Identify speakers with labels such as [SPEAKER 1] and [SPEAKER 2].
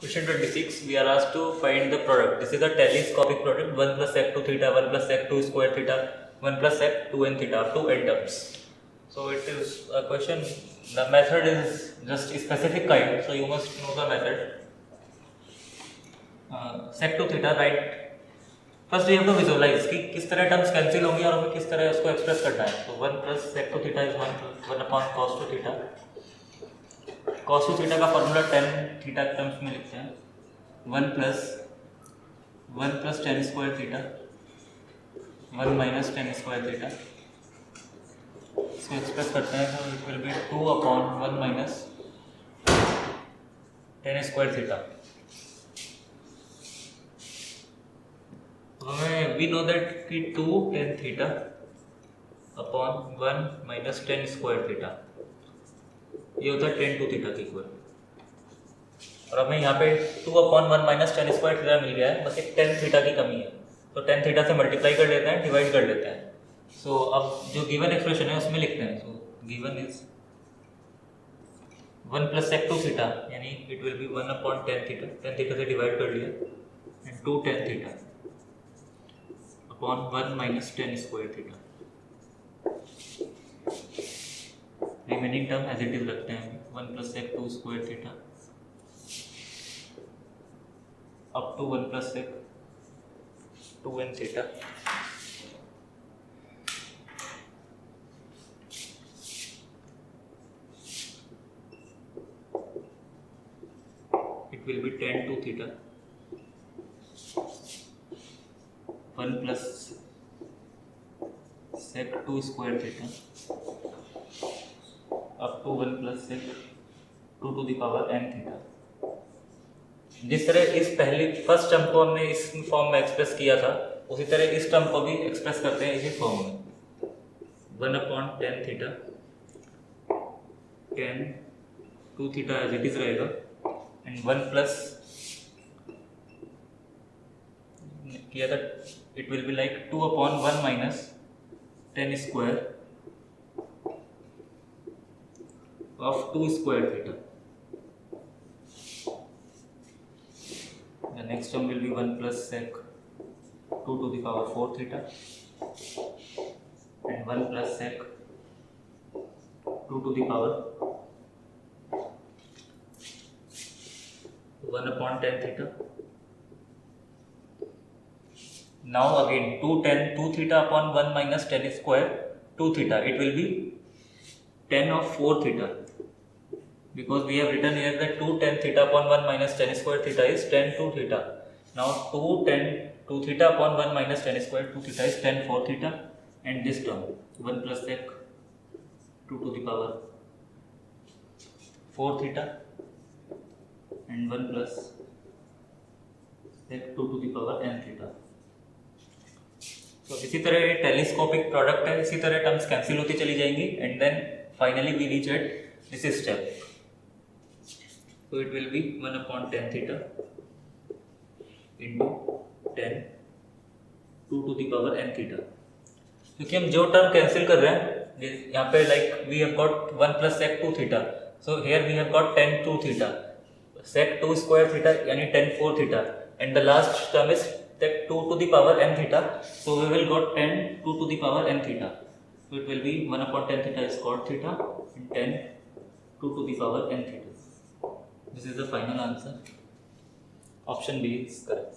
[SPEAKER 1] Question 26, we are asked to find the product. This is a telescopic product, 1 plus sec 2 theta, 1 plus sec 2 square theta, 1 plus sec 2 n theta, up to n terms. So it is a question, the method is just a specific kind, so you must know the method. Sec 2 theta, right? First we have to visualise कि किस तरह terms cancel होंगी और हमें किस तरह उसको express करना है. तो 1 plus sec two theta is 1 upon cos two theta. Cos two theta का फॉर्मूला टेन थीटा टर्म्स में लिखते हैं. 1 plus tan square theta, 1 minus tan square theta. इसको एक्सप्रेस करते हैं तो it will be 2 upon 1 minus tan square theta. हमें we know that कि 2 tan theta upon 1 minus tan square theta ये होता है टेन टू थीटा के इक्वल. और हमें यहाँ पे 2 upon 1 minus tan square theta मिल गया है, बस एक टेन थीटा की कमी है. तो टेन थीटा से मल्टीप्लाई कर लेते हैं, डिवाइड कर लेते हैं. सो अब जो गिवन एक्सप्रेशन है उसमें लिखते हैं. So given is 1 plus sec two theta, यानी it will be 1 upon tan theta. Tan theta से डिवाइड कर लिया and 2 tan theta upon 1 minus tan square theta. Remaining term as it is रखते हैं. 1 plus sec two square theta up to 1 plus sec 2n theta. It will be 10 to theta 1 plus sec 2 square theta up to 1 plus sec 2 to the power n theta. जिस तरह इस पहली first term को हमने इस form में express किया था, उसी तरह इस टर्म को भी एक्सप्रेस करते हैं इसी फॉर्म में. 1 upon tan theta, tan two theta as it is रहेगा एंड 1 प्लस किया था, it will be like 2 upon 1 minus tan square of 2 square theta. The next term will be 1 plus sec 2 to the power 4 theta and 1 plus sec 2 to the power 1 upon 10 theta. Now again 2 theta upon 1 minus 10 square 2 theta, it will be 10 of 4 theta, because we have written here that 2 10 theta upon 1 minus 10 square theta is 10 2 theta. Now 2 theta upon 1 minus 10 square 2 theta is 10 4 theta, and this term 1 plus sec 2 to the power 4 theta and 1 plus sec 2 to the power n theta. तो इसी तरह ये telescopic product है, इसी तरह terms cancel होती चली जाएंगी and then finally we reach at this step. So it will be 1 upon 10 theta into 10 2 to the power n theta. क्योंकि हम जो टर्म कैंसिल कर रहे हैं यहाँ पे like we have got 1 plus sec 2 theta, so here we have got 10 2 theta, sec 2 square theta यानी 10 4 theta, and the last term is sec 2 to the power n theta, so we will got 10 2 to the power n theta. So it will be 1 upon 10 theta is cot theta and 10 2 to the power n theta. This is the final answer. Option B is correct.